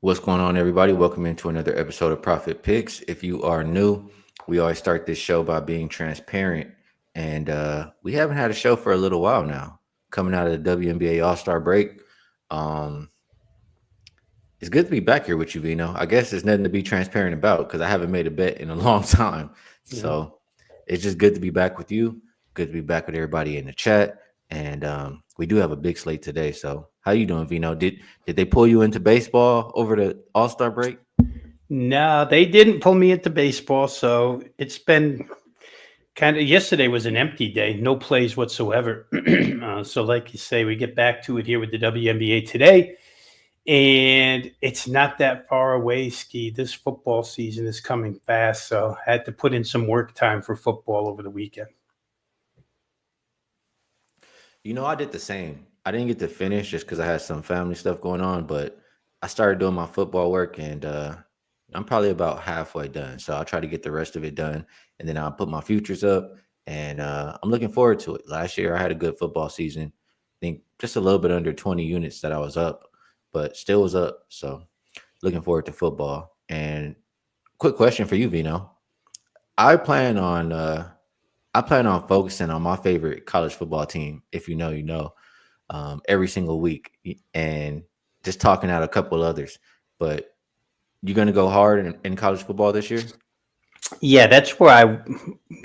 What's going on, everybody? Welcome into another episode of Profit Picks. If you are new, we always start this show by being transparent, and we haven't had a show for a little while now. Coming out of the WNBA All Star break, um, it's good to be back here with you, Vino. I guess there's nothing to be transparent about because I haven't made a bet in a long time. Yeah. So it's just good to be back with you. Good to be back with everybody in the chat, and we do have a big slate today. So how you doing, Vino? Did they pull you into baseball over the All Star break? No, they didn't pull me into baseball, so it's been kind of. Yesterday was an empty day, no plays whatsoever. So, like you say, we get back to it here with the WNBA today, and it's not that far away. Skee, this football season is coming fast, so I had to put in some work time for football over the weekend. I did the same. I didn't get to finish just because I had some family stuff going on, but I started doing my football work and I'm probably about halfway done. So I'll try to get the rest of it done and then I'll put my futures up and I'm looking forward to it. Last year I had a good football season. I think just a little bit under 20 units that I was up, but still was up. So looking forward to football. And quick question for you, Vino. I plan on I plan on focusing on my favorite college football team. If you know, you know, every single week, and just talking out a couple others. But you're gonna go hard in college football this year. Yeah, that's where I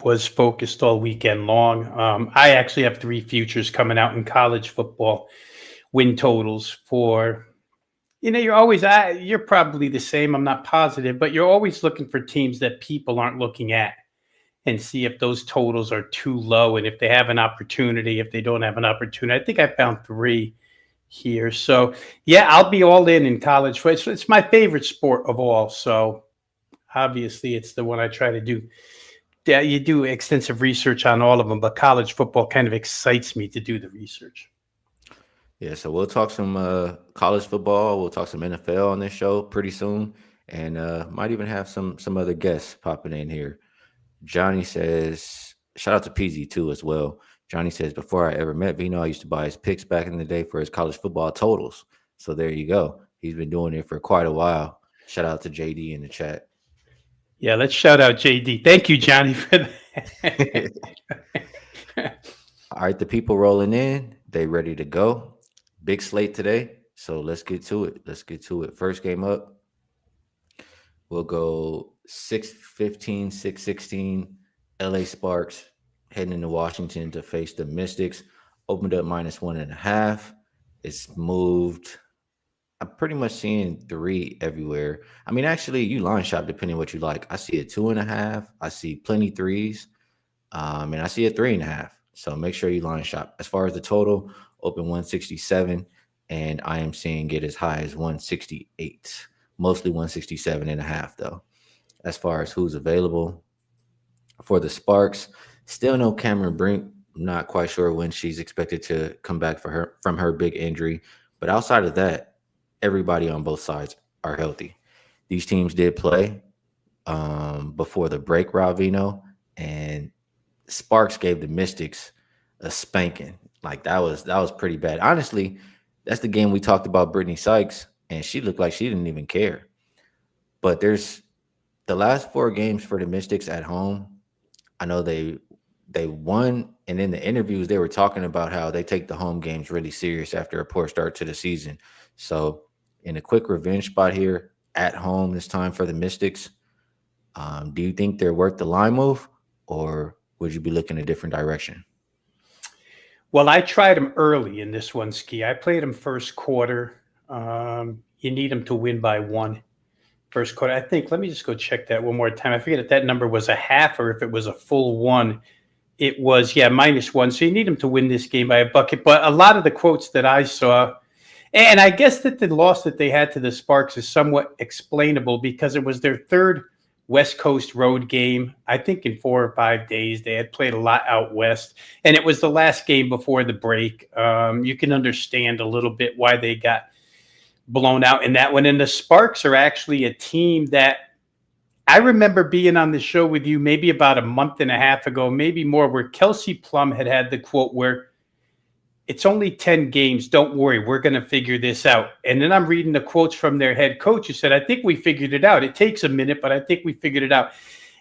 was focused all weekend long. I actually have three futures coming out in college football win totals for. You're probably the same. I'm not positive, but you're always looking for teams that people aren't looking at and see if those totals are too low and if they have an opportunity, if they don't have an opportunity. I think I found three here. So, yeah, I'll be all in college. It's my favorite sport of all. So, obviously, it's the one I try to do. Yeah, you do extensive research on all of them, but college football kind of excites me to do the research. Yeah, so we'll talk some college football. We'll talk some NFL on this show pretty soon, and might even have some other guests popping in here. Johnny says, shout out to PZ too as well. Johnny says, before I ever met Vino, I used to buy his picks back in the day for his college football totals. So there you go. He's been doing it for quite a while. Shout out to JD in the chat. Yeah, let's shout out JD. Thank you, Johnny, for that. All right, the people rolling in, they ready to go. Big slate today. So let's get to it. Let's get to it. First game up, we'll go 6-15, 6-16. LA Sparks heading into Washington to face the Mystics. Opened up -1.5. It's moved. I'm pretty much seeing 3 everywhere. I mean, actually, you line shop depending what you like. I see a 2.5. I see plenty threes. And I see a 3.5. So make sure you line shop. As far as the total, open 167, and I am seeing it as high as 168. Mostly 167.5 though. As far as who's available for the Sparks, still no Cameron Brink. Not quite sure when she's expected to come back from her big injury. But outside of that, everybody on both sides are healthy. These teams did play before the break, Rob Veno, and Sparks gave the Mystics a spanking. Like that was pretty bad. Honestly, that's the game we talked about Brittany Sykes, and she looked like she didn't even care. But there's the last 4 games for the Mystics at home. I know they won, and in the interviews they were talking about how they take the home games really serious after a poor start to the season. So, in a quick revenge spot here at home this time for the Mystics, do you think they're worth the line move, or would you be looking a different direction? Well, I tried them early in this one, Skee. I played them first quarter. You need them to win by one first quarter. I think, let me just go check that one more time. I forget if that number was a half or if it was a full one. It was, yeah, -1. So you need them to win this game by a bucket. But a lot of the quotes that I saw, and I guess that the loss that they had to the Sparks is somewhat explainable because it was their third West Coast road game. I think in 4 or 5 days they had played a lot out west, and it was the last game before the break. You can understand a little bit why they got blown out in that one. And the Sparks are actually a team that I remember being on the show with you maybe about a month and a half ago, maybe more, where Kelsey Plum had the quote where it's only 10 games. Don't worry. We're going to figure this out. And then I'm reading the quotes from their head coach who said, I think we figured it out. It takes a minute, but I think we figured it out.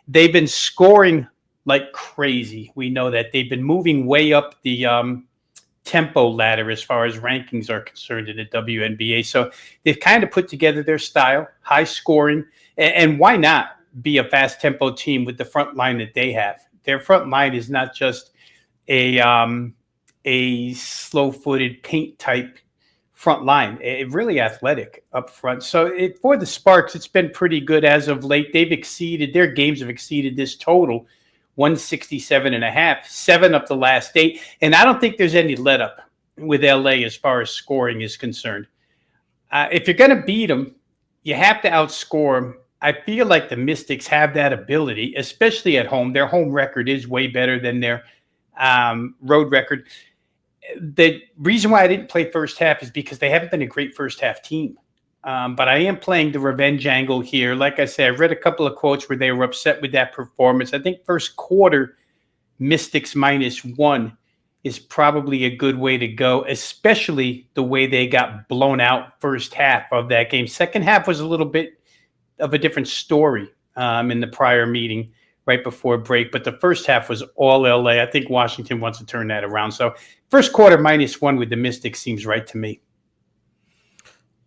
They've been scoring like crazy. We know that they've been moving way up the tempo ladder as far as rankings are concerned in the WNBA. So they've kind of put together their style, high scoring, and why not be a fast tempo team with the front line that they have? Their front line is not just a slow-footed paint type front line. It really athletic up front. So for the Sparks, it's been pretty good as of late. Their games have exceeded this total, 167.5, 7 of the last 8. And I don't think there's any let up with LA as far as scoring is concerned. If you're going to beat them, you have to outscore them. I feel like the Mystics have that ability, especially at home. Their home record is way better than their road record. The reason why I didn't play first half is because they haven't been a great first half team. But I am playing the revenge angle here. Like I said, I read a couple of quotes where they were upset with that performance. I think first quarter Mystics -1 is probably a good way to go, especially the way they got blown out first half of that game. Second half was a little bit of a different story in the prior meeting right before break, but the first half was all LA. I think Washington wants to turn that around. So first quarter -1 with the Mystics seems right to me.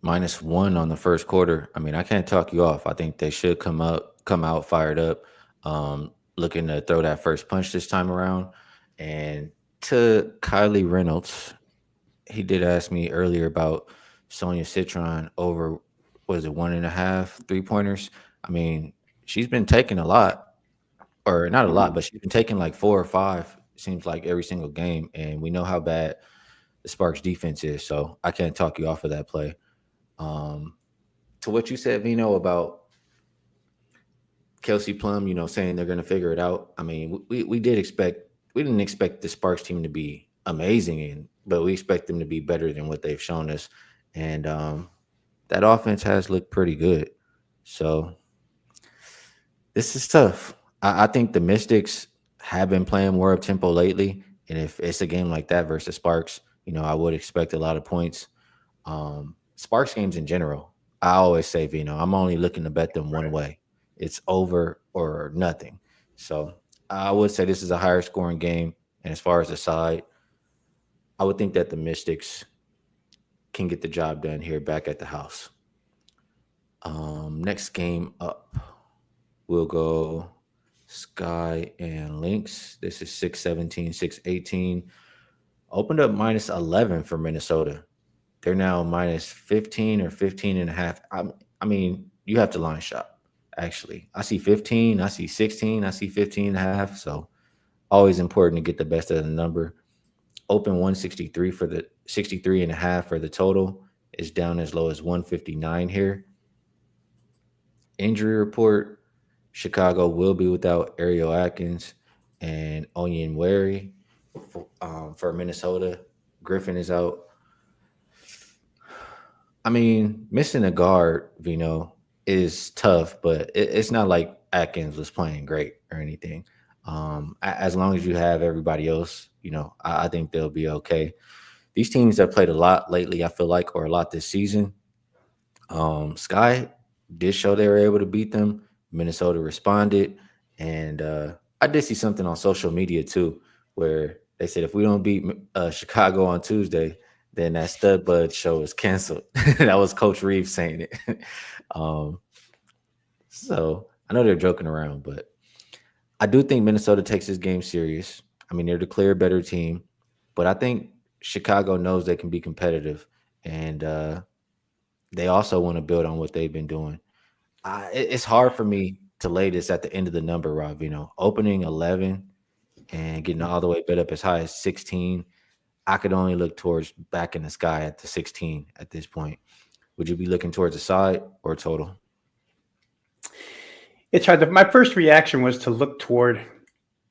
-1 on the first quarter. I mean, I can't talk you off. I think they should come out fired up, looking to throw that first punch this time around. And to Kylie Reynolds, he did ask me earlier about Sonia Citron over, was it 1.5 3-pointers? I mean, she's been taking a lot, or not a lot, but she's been taking like 4 or 5, it seems like every single game. And we know how bad the Sparks defense is. So I can't talk you off of that play. To what you said, Vino, about Kelsey Plum, saying they're going to figure it out. I mean, we didn't expect the Sparks team to be amazing, but we expect them to be better than what they've shown us. And that offense has looked pretty good. So this is tough. I think the Mystics have been playing more up tempo lately. And if it's a game like that versus Sparks, I would expect a lot of points. Sparks games in general, I always say, Vino, I'm only looking to bet them one way. It's over or nothing. So I would say this is a higher scoring game. And as far as the side, I would think that the Mystics can get the job done here back at the house. Next game up, we'll go Skee and Lynx. This is 6-17, 6-18. Opened up -11 for Minnesota. They're now -15 or 15.5. I mean, you have to line shop, actually. I see 15, I see 16, I see 15.5. So always important to get the best of the number. Open 163 for the 63.5 for the total. Is down as low as 159 here. Injury report: Chicago will be without Ariel Atkins and Onyen Wary. For Minnesota, Griffin is out. I mean, missing a guard, is tough, but it's not like Atkins was playing great or anything. As long as you have everybody else, I think they'll be okay. These teams that played a lot lately, I feel like, or a lot this season, Skee did show they were able to beat them. Minnesota responded, and I did see something on social media too, where they said if we don't beat Chicago on Tuesday, then that Stud Bud show is canceled. That was Coach Reeves saying it. So I know they're joking around, but I do think Minnesota takes this game serious. I mean, they're the clear better team, but I think Chicago knows they can be competitive, and they also want to build on what they've been doing. It's hard for me to lay this at the end of the number, Rob. Opening 11 and getting all the way bet up as high as 16. I could only look towards back in the sky at the 16 at this point. Would you be looking towards the side or total? It's hard. My first reaction was to look toward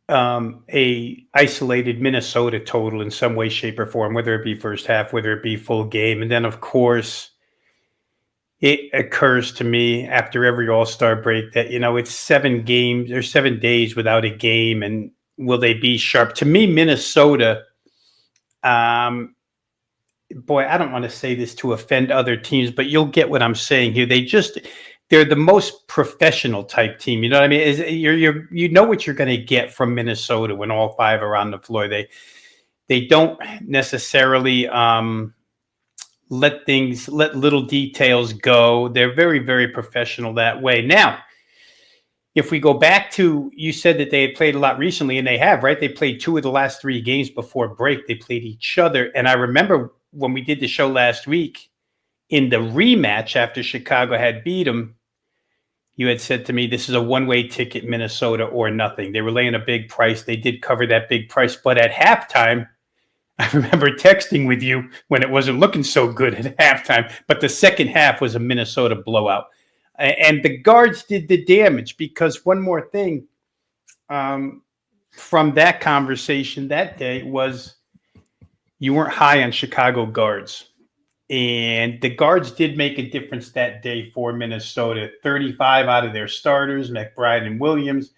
a isolated Minnesota total in some way, shape, or form, whether it be first half, whether it be full game. And then, of course, it occurs to me after every All-Star break that, it's 7 games or 7 days without a game. And will they be sharp? To me, Minnesota boy, I don't want to say this to offend other teams, but you'll get what I'm saying here. They're the most professional type team. You know what I mean? You know what you're going to get from Minnesota when all five are on the floor. They don't necessarily let little details go. They're very, very professional that way. Now, if we go back to, you said that they had played a lot recently, and they have, right? They played 2 of the last 3 games before break. They played each other. And I remember when we did the show last week, in the rematch after Chicago had beat them, you had said to me, this is a one-way ticket, Minnesota or nothing. They were laying a big price. They did cover that big price. But at halftime, I remember texting with you when it wasn't looking so good at halftime, but the second half was a Minnesota blowout. And the guards did the damage, because one more thing from that conversation that day was you weren't high on Chicago guards. And the guards did make a difference that day for Minnesota. 35 out of their starters, McBride and Williams,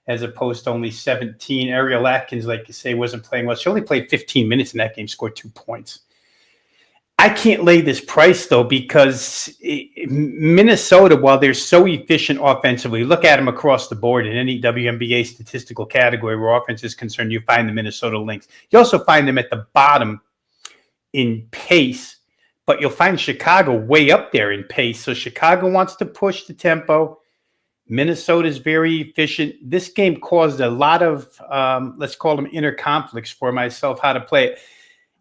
as opposed to only 17. Ariel Atkins, like you say, wasn't playing well. She only played 15 minutes in that game, scored 2 points. I can't lay this price, though, because Minnesota, while they're so efficient offensively, look at them across the board in any WNBA statistical category where offense is concerned, you find the Minnesota Lynx. You also find them at the bottom in pace, but you'll find Chicago way up there in pace. So Chicago wants to push the tempo. Minnesota is very efficient. This game caused a lot of, let's call them inner conflicts for myself, how to play it.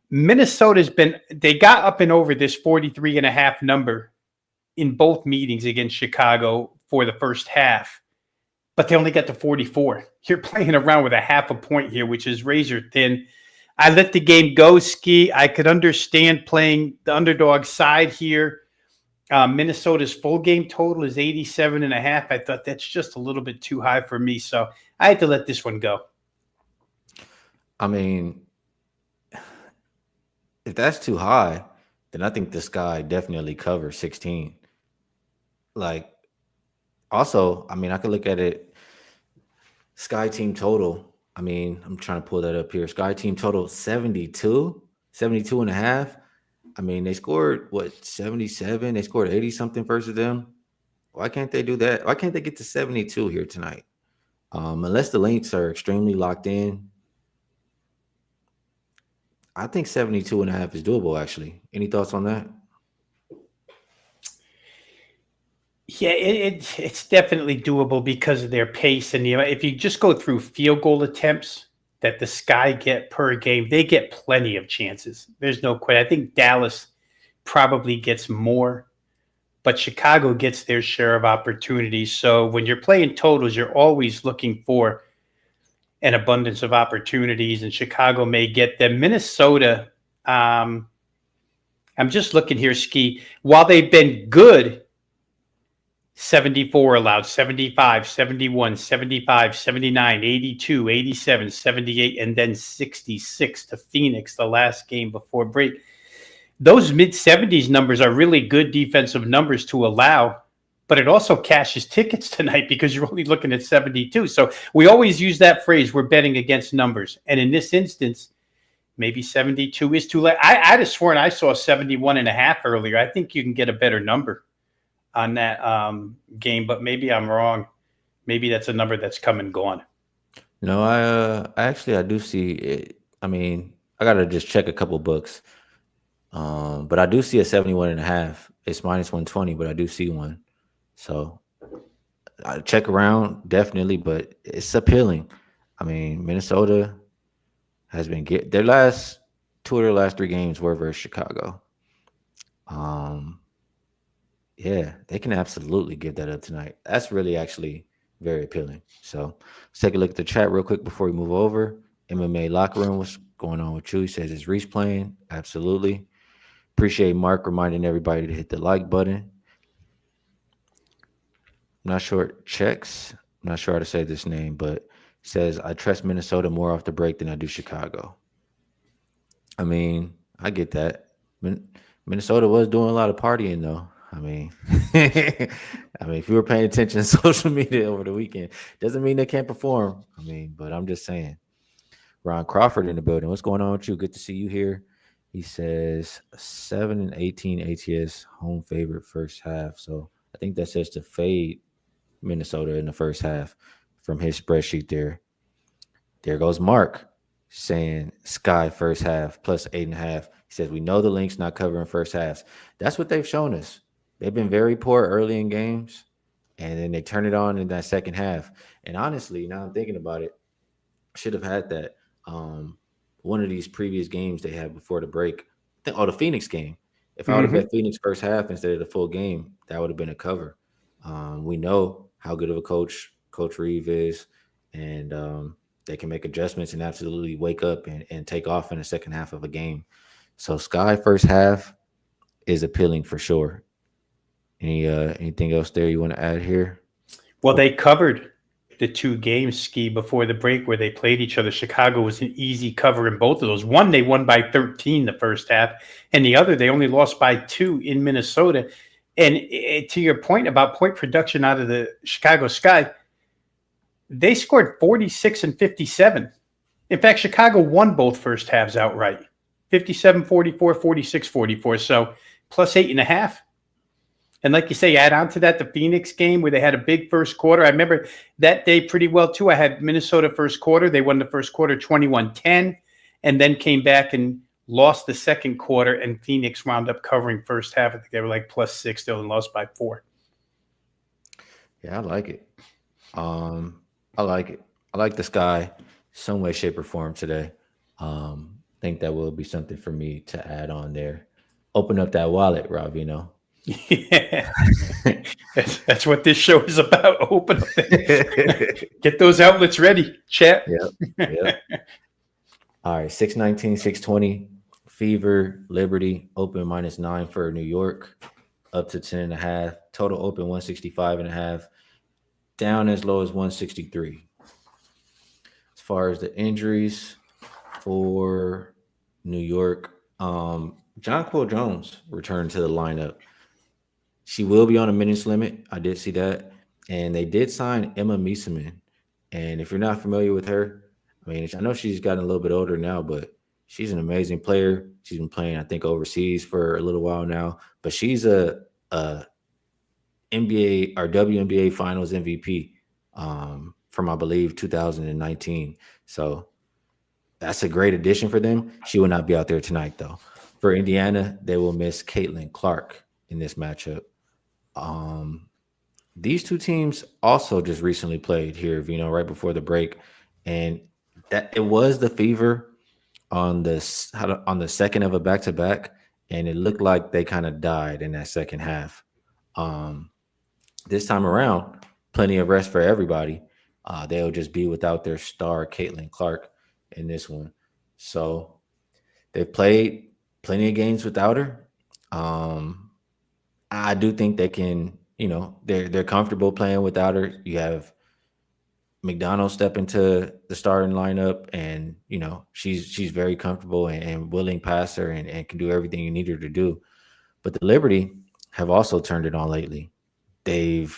Minnesota's they got up and over this 43.5 number in both meetings against Chicago for the first half, but they only got to 44. You're playing around with a half a point here, which is razor thin. I let the game go, Skee. I could understand playing the underdog side here. Minnesota's full game total is 87.5. I thought that's just a little bit too high for me, so I had to let this one go. I mean, if that's too high, then I think this guy definitely covers 16. Like, also, I mean, I could look at it. Sky team total. I mean, I'm trying to pull that up here. Sky team total 72 and a half. I mean, they scored, 77? They scored 80 something versus them. Why can't they do that? Why can't they get to 72 here tonight? Unless the Lynx are extremely locked in, I think 72 and a half is doable, actually. Any thoughts on that? Yeah, it's definitely doable because of their pace. And if you just go through field goal attempts that the Sky get per game, they get plenty of chances. There's no question. I think Dallas probably gets more, but Chicago gets their share of opportunities. So when you're playing totals, you're always looking for an abundance of opportunities, and Chicago may get them. Minnesota, I'm just looking here, Skee. While they've been good, 74 allowed, 75, 71, 75, 79, 82, 87, 78, and then 66 to Phoenix the last game before break. Those mid-70s numbers are really good defensive numbers to allow, but it also cashes tickets tonight because you're only looking at 72. So we always use that phrase, we're betting against numbers. And in this instance, maybe 72 is too late. I'd have sworn I saw 71.5 earlier. I think you can get a better number on that game, but maybe I'm wrong. Maybe that's a number that's come and gone. No, I do see it. I mean, I gotta just check a couple books. But I do see a 71 and a half. It's minus 120, but I do see one. So I check around definitely, but it's appealing. I mean, Minnesota has been their last 2 of their last 3 games were versus Chicago. Yeah, they can absolutely give that up tonight. That's really actually very appealing. So let's take a look at the chat real quick before we move over. MMA locker room, what's going on with you? He says, is Reese playing? Absolutely. Appreciate Mark reminding everybody to hit the like button. I'm not sure checks. I'm not sure how to say this name, but says I trust Minnesota more off the break than I do Chicago. I mean, I get that. Minnesota was doing a lot of partying though. I mean, if you were paying attention to social media over the weekend, doesn't mean they can't perform. I mean, but I'm just saying. Ron Crawford in the building. What's going on with you? Good to see you here. He says 7-18 ATS home favorite first half. So I think that says to fade Minnesota in the first half from his spreadsheet there. There goes Mark saying Sky first half plus 8.5. He says, we know the Lynx not covering first halves. That's what they've shown us. They've been very poor early in games, and then they turn it on in that second half. And honestly, now I'm thinking about it, should have had that. One of these previous games they had before the break. The Phoenix game. If I would have Mm-hmm. bet Phoenix first half instead of the full game, that would have been a cover. We know how good of a Coach Reeve is, and they can make adjustments and absolutely wake up and take off in the second half of a game. So Sky first half is appealing for sure. Anything else there you want to add here? Well, they covered the two games, Skee, before the break where they played each other. Chicago was an easy cover in both of those. One, they won by 13 the first half, and the other, they only lost by 2 in Minnesota. And to your point about point production out of the Chicago Sky, they scored 46 and 57. In fact, Chicago won both first halves outright, 57-44, 46-44. So plus 8.5. And like you say, add on to that the Phoenix game where they had a big first quarter. I remember that day pretty well, too. I had Minnesota first quarter. They won the first quarter 21-10 and then came back and lost the second quarter, and Phoenix wound up covering first half. I think they were like plus 6 still and lost by 4. Yeah, I like it. I like it. I like the Sky some way, shape, or form today. Think that will be something for me to add on there. Open up that wallet, Rob Veno. Yeah, that's what this show is about. Open up, get those outlets ready, chat. Yep. All right, 619, 620, Fever, Liberty, open -9 for New York, up to 10.5. Total open 165.5, down as low as 163. As far as the injuries for New York, Jonquil Jones returned to the lineup. She will be on a minutes limit. I did see that. And they did sign Emma Mieseman. And if you're not familiar with her, I mean, I know she's gotten a little bit older now, but she's an amazing player. She's been playing, I think, overseas for a little while now. But she's a NBA or WNBA Finals MVP from, I believe, 2019. So that's a great addition for them. She will not be out there tonight, though. For Indiana, they will miss Caitlin Clark in this matchup. These two teams also just recently played here, right before the break, and that it was the Fever on the second of a back to back, and it looked like they kind of died in that second half. This time around, plenty of rest for everybody. They'll just be without their star Caitlin Clark in this one, so they've played plenty of games without her. I do think they can, they're comfortable playing without her. You have McDonald step into the starting lineup, and she's very comfortable and willing passer and can do everything you need her to do. But the Liberty have also turned it on lately. They've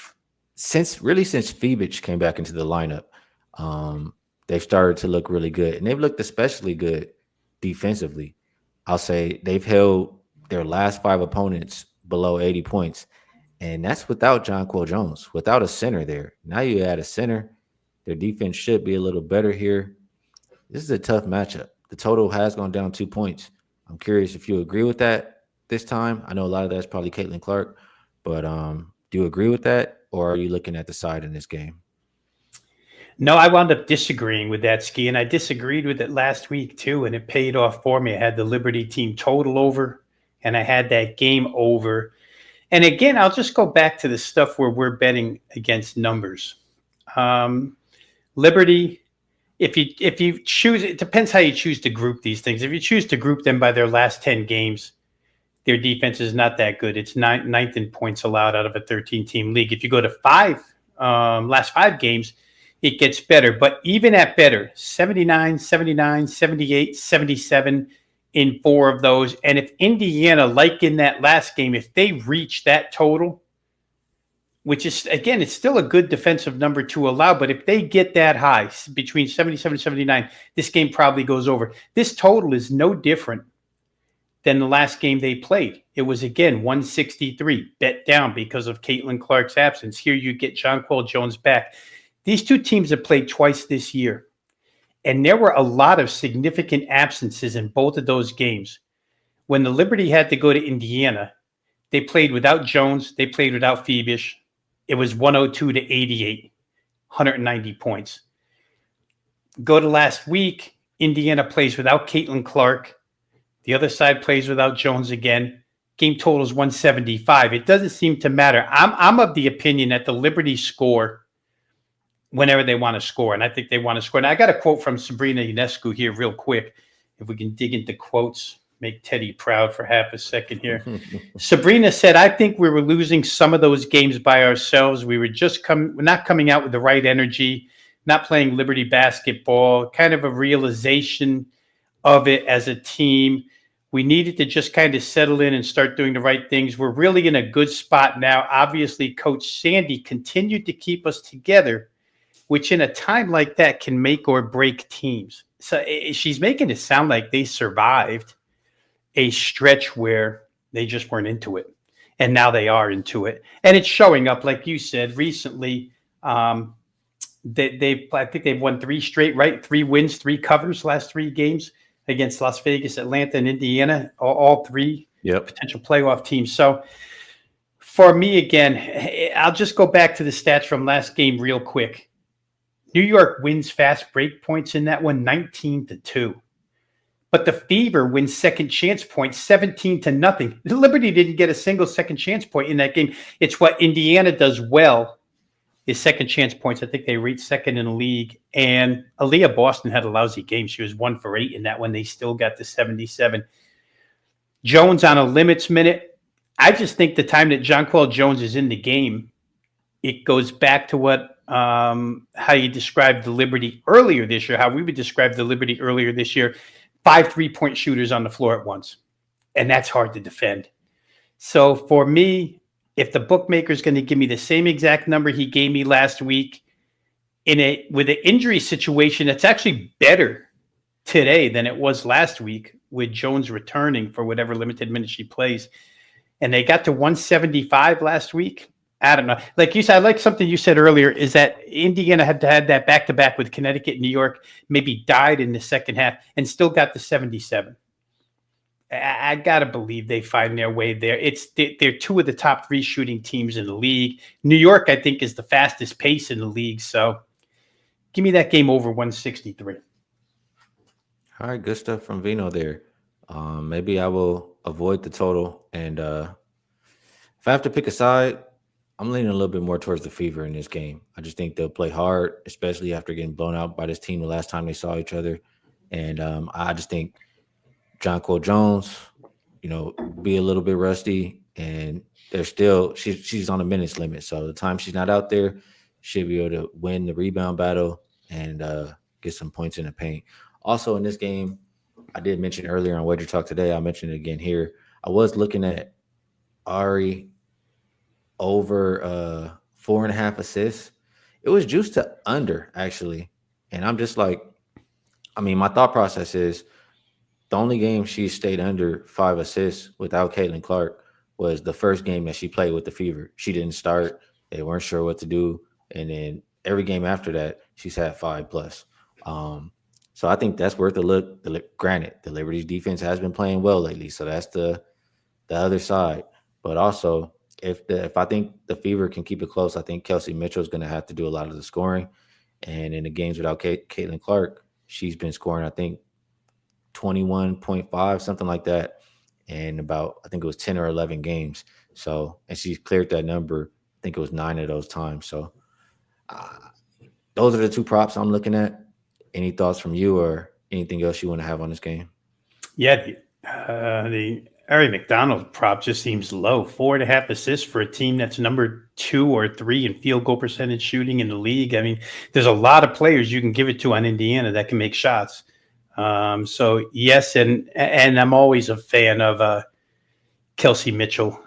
since Phoebich came back into the lineup, they've started to look really good, and they've looked especially good defensively. I'll say they've held their last 5 opponents below 80 points, and that's without Jonquil Jones, without a center there. Now you add a center, their defense should be a little better here. This is a tough matchup. The total has gone down 2 points. I'm curious if you agree with that this time. I know a lot of that's probably Caitlin Clark, but do you agree with that, or are you looking at the side in this game? No, I wound up disagreeing with that, Skee, and I disagreed with it last week too, and it paid off for me. I had the Liberty team total over, and I had that game over. And again, I'll just go back to the stuff where we're betting against numbers. Liberty, if you choose, it depends how you choose to group these things. If you choose to group them by their last 10 games, their defense is not that good. It's ninth in points allowed out of a 13-team league. If you go to last 5 games, it gets better. But even at better, 79, 79, 78, 77 in 4 of those. And if Indiana, like in that last game, if they reach that total, which is, again, it's still a good defensive number to allow, but if they get that high, between 77 and 79, this game probably goes over. This total is no different than the last game they played. It was, again, 163, bet down because of Caitlin Clark's absence. Here you get Jonquel Jones back. These two teams have played twice this year, and there were a lot of significant absences in both of those games. When the Liberty had to go to Indiana, they played without Jones. They played without Phoebish. It was 102 to 88, 190 points. Go to last week, Indiana plays without Caitlin Clark. The other side plays without Jones again. Game total is 175. It doesn't seem to matter. I'm of the opinion that the Liberty score whenever they want to score, and I think they want to score. And I got a quote from Sabrina Ionescu here real quick. If we can dig into quotes, make Teddy proud for half a second here. Sabrina said, I think we were losing some of those games by ourselves. We were just not coming out with the right energy, not playing Liberty basketball, kind of a realization of it as a team. We needed to just kind of settle in and start doing the right things. We're really in a good spot now. Obviously, Coach Sandy continued to keep us together, which in a time like that can make or break teams. So she's making it sound like they survived a stretch where they just weren't into it. And now they are into it. And it's showing up, like you said, recently. I think they've won 3 straight, right? 3 wins, 3 covers last 3 games against Las Vegas, Atlanta, and Indiana, all 3 potential playoff teams. So for me, again, I'll just go back to the stats from last game real quick. New York wins fast break points in that one, 19-2. But the Fever wins second chance points, 17-0. The Liberty didn't get a single second chance point in that game. It's what Indiana does well, is second chance points. I think they reached second in the league. And Aaliyah Boston had a lousy game. She was 1 for 8 in that one. They still got the 77. Jones on a limits minute. I just think the time that Jonquel Jones is in the game, it goes back to what how you described the Liberty earlier this year, how we would describe the Liberty earlier this year. 5 3-point shooters on the floor at once. And that's hard to defend. So for me, if the bookmaker is going to give me the same exact number he gave me last week with an injury situation that's actually better today than it was last week with Jones returning for whatever limited minutes she plays, and they got to 175 last week, I don't know. Like you said, I like something you said earlier is that Indiana had that back-to-back with Connecticut and New York, maybe died in the second half and still got the 77. I got to believe they find their way there. They're 2 of the top 3 shooting teams in the league. New York, I think, is the fastest pace in the league. So give me that game over 163. All right, good stuff from Veno there. Maybe I will avoid the total. And if I have to pick a side, I'm leaning a little bit more towards the Fever in this game. I just think they'll play hard, especially after getting blown out by this team the last time they saw each other. And I just think Jonquel Jones, be a little bit rusty, and they're still she's on a minutes limit. So the time she's not out there, she'll be able to win the rebound battle and get some points in the paint. Also in this game, I did mention earlier on Wager Talk today, I'll mention it again here. I was looking at Ari over 4.5 assists. It was juiced to under, actually. And I'm just like, my thought process is the only game she stayed under 5 assists without Caitlin Clark was the first game that she played with the Fever. She didn't start. They weren't sure what to do. And then every game after that, she's had 5+. So I think that's worth a look. Granted, the Liberty's defense has been playing well lately. So that's the other side. But also, if I think the Fever can keep it close, I think Kelsey Mitchell is going to have to do a lot of the scoring. And in the games without Caitlin Clark, she's been scoring, I think, 21.5, something like that, and about, I think it was 10 or 11 games. So, and she's cleared that number, I think it was 9 of those times. So those are the 2 props I'm looking at. Any thoughts from you or anything else you want to have on this game? Yeah, the Ari McDonald prop just seems low. 4.5 assists for a team that's number 2 or 3 in field goal percentage shooting in the league. There's a lot of players you can give it to on Indiana that can make shots. So yes, and I'm always a fan of Kelsey Mitchell,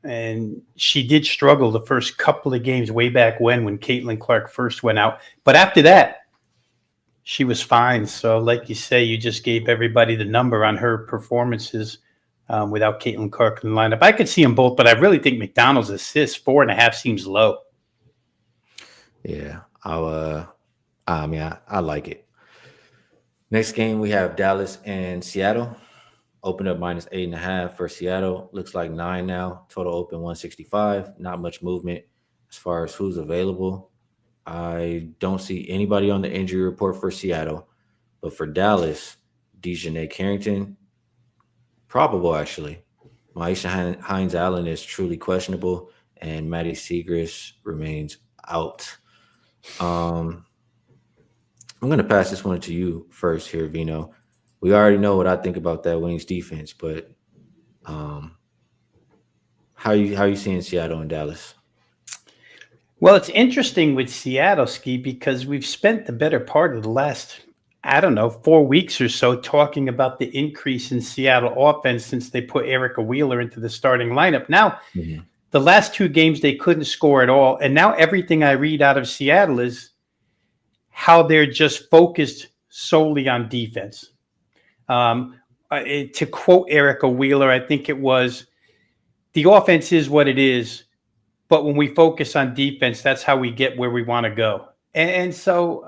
and she did struggle the first couple of games way back when Caitlin Clark first went out, but after that, she was fine. So like you say, you just gave everybody the number on her performances without Caitlin Clark in the lineup. I could see them both, but I really think McDonald's assist 4.5 seems low. Yeah, I like it. Next game we have Dallas and Seattle. Open up -8.5 for Seattle. Looks like 9 now. Total open 165. Not much movement as far as who's available. I don't see anybody on the injury report for Seattle, but for Dallas, Dejanay Carrington, probable actually. Maisha Hines Allen is truly questionable, and Maddie Segrist remains out. Um, I'm going to pass this one to you first here, Vino. We already know what I think about that Wings defense, but um, how you seeing Seattle and Dallas? Well, it's interesting with Seattle, Ski, because we've spent the better part of the last, I don't know, 4 weeks or so talking about the increase in Seattle offense since they put Erica Wheeler into the starting lineup. Now, Mhm. the last 2 games, they couldn't score at all. And now everything I read out of Seattle is how they're just focused solely on defense. To quote Erica Wheeler, I think it was, the offense is what it is, but when we focus on defense, that's how we get where we want to go. And so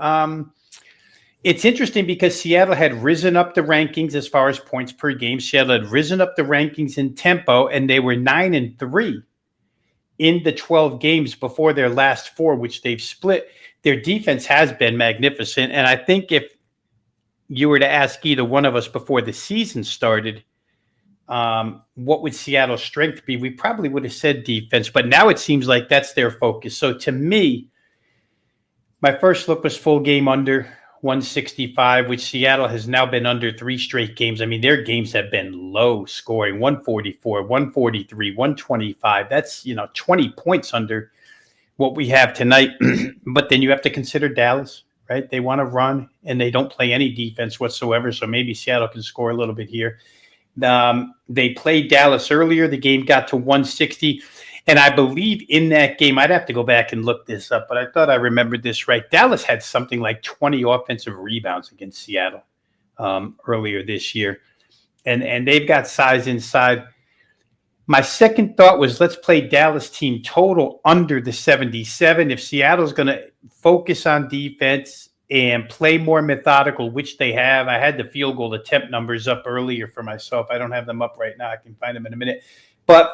it's interesting because Seattle had risen up the rankings as far as points per game. Seattle had risen up the rankings in tempo, and they were 9-3 in the 12 games before their last 4, which they've split. Their defense has been magnificent. And I think if you were to ask either one of us before the season started, what would Seattle's strength be? We probably would have said defense, but now it seems like that's their focus. So to me, my first look was full game under 165, which Seattle has now been under 3 straight games. I mean, their games have been low scoring, 144, 143, 125. That's, 20 points under what we have tonight. But then you have to consider Dallas, right? They want to run and they don't play any defense whatsoever. So maybe Seattle can score a little bit here. They played Dallas earlier. The game got to 160. And I believe in that game, I'd have to go back and look this up, but I thought I remembered this right. Dallas had something like 20 offensive rebounds against Seattle earlier this year. And they've got size inside. My second thought was, let's play Dallas team total under the 77. If Seattle's going to focus on defense and play more methodical, which they have. I had the field goal attempt numbers up earlier for myself. I don't have them up right now. I can find them in a minute. But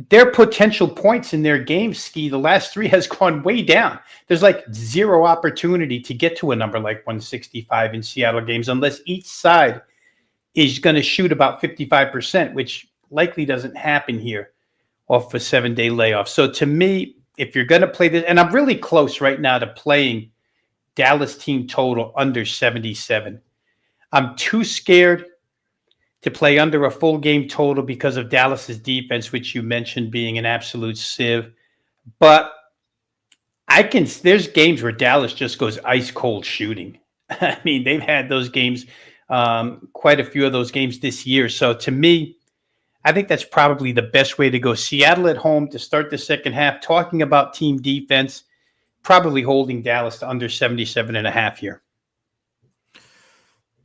their potential points in their game, Ski, the last 3 has gone way down. There's like 0 opportunity to get to a number like 165 in Seattle games unless each side is going to shoot about 55%, which likely doesn't happen here off a 7-day layoff. So to me, if you're going to play this, and I'm really close right now to playing Dallas team total under 77. I'm too scared to play under a full game total because of Dallas's defense, which you mentioned being an absolute sieve. But there's games where Dallas just goes ice cold shooting. I mean, they've had those games, quite a few of those games this year. So to me, I think that's probably the best way to go. Seattle at home to start the second half, talking about team defense, probably holding Dallas to under 77.5 here.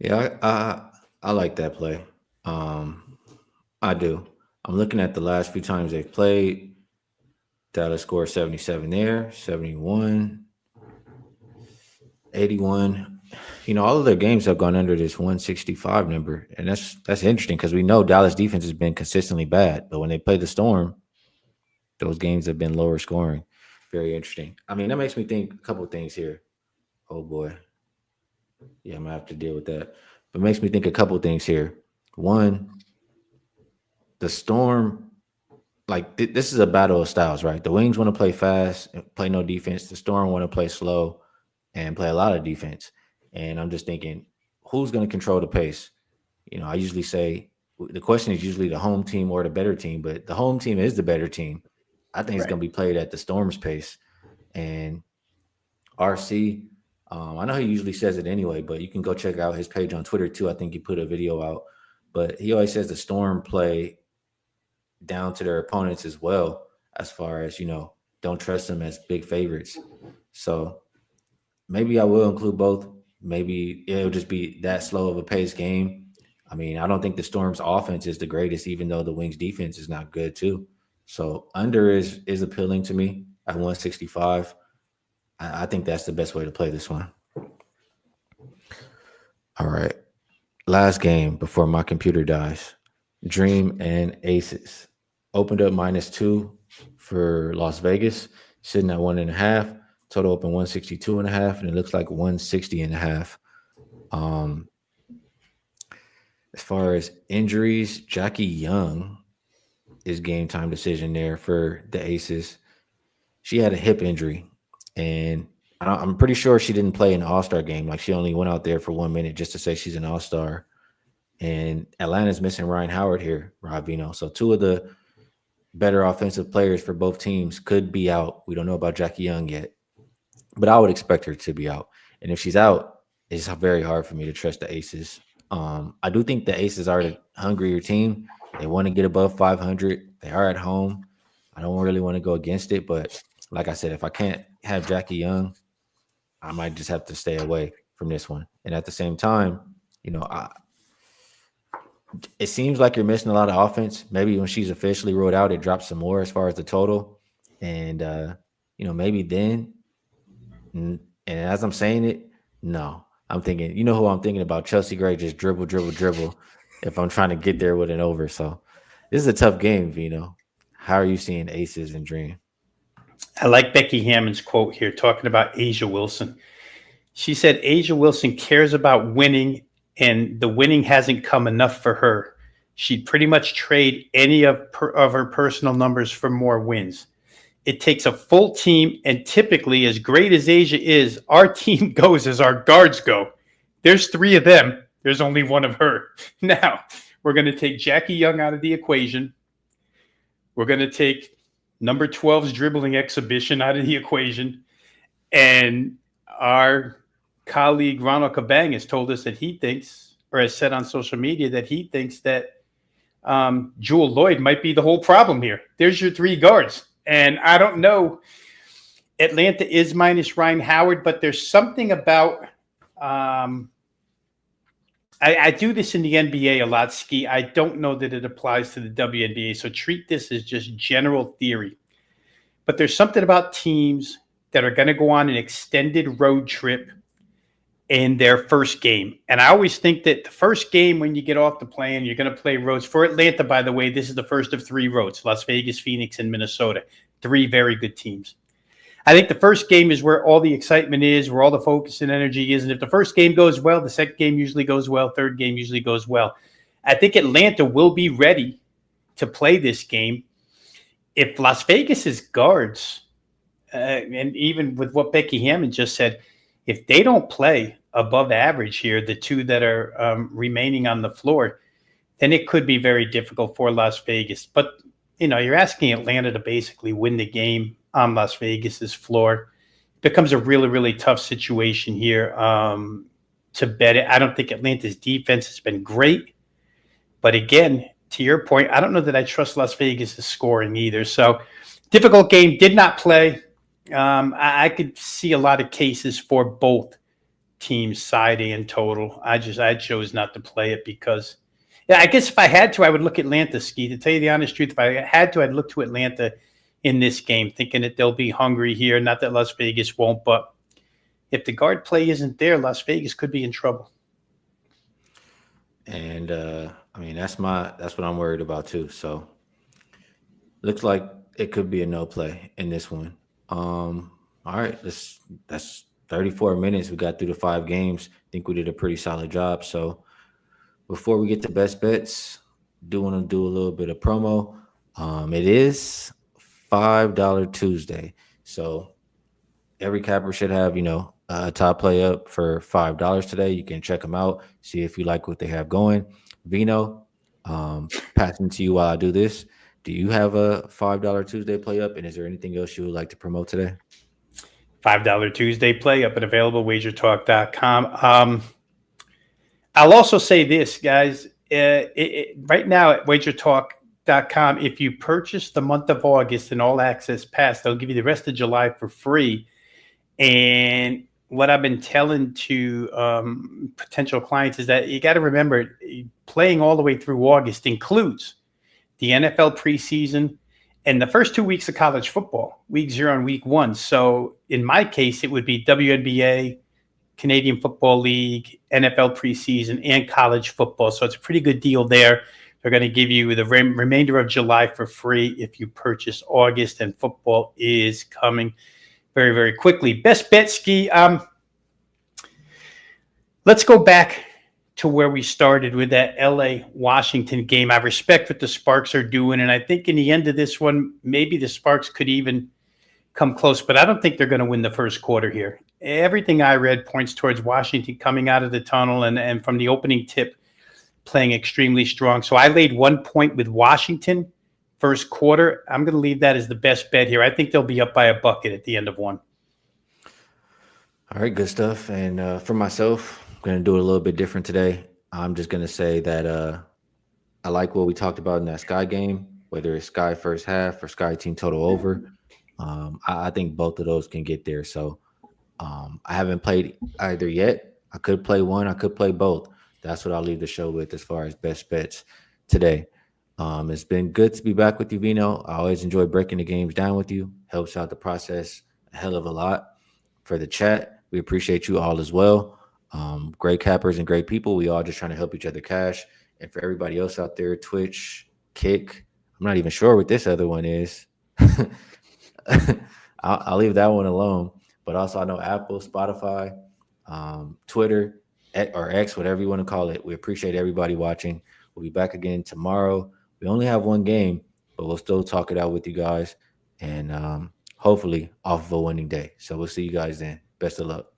Yeah, I like that play. I do. I'm looking at the last few times they've played. Dallas scored 77 there, 71, 81. All of their games have gone under this 165 number, and that's interesting because we know Dallas defense has been consistently bad, but when they play the Storm, those games have been lower scoring. Very interesting. I mean, that makes me think a couple of things here. Oh boy, yeah, I'm gonna have to deal with that. But it makes me think a couple of things here. One, the Storm, like this is a battle of styles, right? The Wings want to play fast and play no defense. The Storm want to play slow and play a lot of defense. And I'm just thinking, who's going to control the pace? I usually say the question is usually the home team or the better team, but the home team is the better team. I think it's going to be played at the Storm's pace. And RC, I know he usually says it anyway, but you can go check out his page on Twitter too. I think he put a video out, but he always says the Storm play down to their opponents as well, as far as, don't trust them as big favorites. So maybe I will include both. Maybe it'll just be that slow of a pace game. I mean, I don't think the Storm's offense is the greatest, even though the Wings defense is not good too. So under is appealing to me at 165. I think that's the best way to play this one. All right. Last game before my computer dies. Dream and Aces. Opened up -2 for Las Vegas, sitting at 1.5. Total open 162.5, and it looks like 160.5. Um, as far as injuries, Jackie Young is game time decision there for the Aces. She had a hip injury, and I'm pretty sure she didn't play an All-Star game. Like, she only went out there for 1 minute just to say she's an All-Star. And Atlanta's missing Ryan Howard here, Rob Veno. So two of the better offensive players for both teams could be out. We don't know about Jackie Young yet, but I would expect her to be out. And if she's out, it's very hard for me to trust the Aces. I do think the Aces are the hungrier team. They want to get above 500. They are at home. I don't really want to go against it, but like I said, if I can't have Jackie Young, I might just have to stay away from this one. And at the same time, it seems like you're missing a lot of offense. Maybe when she's officially rolled out, it drops some more as far as the total. And, maybe then, and as I'm saying it, no, I'm thinking, you know who I'm thinking about? Chelsea Gray, just dribble, dribble, dribble if I'm trying to get there with an over. So this is a tough game, Vino. How are you seeing Aces and Dream? I like Becky Hammond's quote here talking about Asia Wilson. She said Asia Wilson cares about winning, and the winning hasn't come enough for her. She'd pretty much trade any of her personal numbers for more wins. It takes a full team, and typically, as great as Asia is, our team goes as our guards go. There's 3 of them. There's only 1 of her. Now, we're going to take Jackie Young out of the equation. We're going to take number 12's dribbling exhibition out of the equation. And our colleague Ronald Kabang has told us that he thinks, or has said on social media, that he thinks that Jewel Lloyd might be the whole problem here. There's your 3 guards. And I don't know. Atlanta is minus Ryan Howard, but there's something about I do this in the NBA a lot, Skee. I don't know that it applies to the WNBA, so treat this as just general theory. But there's something about teams that are going to go on an extended road trip in their first game. And I always think that the first game when you get off the plane, you're going to play roads. For Atlanta, by the way, this is the first of 3 roads: Las Vegas, Phoenix, and Minnesota. 3 very good teams. I think the first game is where all the excitement is, where all the focus and energy is. And if the first game goes well, the second game usually goes well, third game usually goes well. I think Atlanta will be ready to play this game. If Las Vegas's guards, and even with what Becky Hammond just said, if they don't play above average here, the 2 that are remaining on the floor, then it could be very difficult for Las Vegas. But, you're asking Atlanta to basically win the game on Las Vegas's floor. It becomes a really, really tough situation here to bet it. I don't think Atlanta's defense has been great. But again, to your point, I don't know that I trust Las Vegas's scoring either. So difficult game, did not play. I could see a lot of cases for both teams siding in total. I chose not to play it because, I guess if I had to, I would look at Atlanta, Skee. To tell you the honest truth, if I had to, I'd look to Atlanta in this game, thinking that they'll be hungry here. Not that Las Vegas won't, but if the guard play isn't there, Las Vegas could be in trouble. And that's what I'm worried about too. So looks like it could be a no play in this one. All right, that's 34 minutes. We got through the 5 games. I think we did a pretty solid job. So before we get to best bets, do want to do a little bit of promo. It is $5 Tuesday. So every capper should have, a top play up for $5 today. You can check them out, see if you like what they have going. Vino, passing to you while I do this. Do you have a $5 Tuesday play up? And is there anything else you would like to promote today? $5 Tuesday play up and available, wagertalk.com. I'll also say this, guys. Right now at wagertalk.com, if you purchase the month of August and all access pass, they'll give you the rest of July for free. And what I've been telling to potential clients is that you got to remember playing all the way through August includes the NFL preseason and the first 2 weeks of college football, week 0 and week 1. So in my case, it would be WNBA, Canadian Football League, NFL preseason, and college football. So it's a pretty good deal there. They're going to give you the remainder of July for free if you purchase August, and football is coming very, very quickly. Best bet, Skee. Let's go back to where we started with that LA Washington game. I respect what the Sparks are doing, and I think in the end of this one, maybe the Sparks could even come close, but I don't think they're going to win the first quarter here. Everything I read points towards Washington coming out of the tunnel and from the opening tip playing extremely strong. So I laid 1 point with Washington first quarter. I'm going to leave that as the best bet here. I think they'll be up by a bucket at the end of one. All right, good stuff. And for myself, I'm going to do it a little bit different today. I'm just going to say that I like what we talked about in that Sky game, whether it's Sky first half or Sky team total over. I think both of those can get there. So I haven't played either yet. I could play one. I could play both. That's what I'll leave the show with as far as best bets today. It's been good to be back with you, Veno. I always enjoy breaking the games down with you. Helps out the process a hell of a lot. For the chat, we appreciate you all as well. Great cappers and great people. We all just trying to help each other cash. And for everybody else out there, Twitch, Kick, I'm not even sure what this other one is. I'll leave that one alone. But also, I know Apple, Spotify, Twitter, or X, whatever you want to call it. We appreciate everybody watching. We'll be back again tomorrow. We only have one game, but we'll still talk it out with you guys. And hopefully off of a winning day. So we'll see you guys then. Best of luck.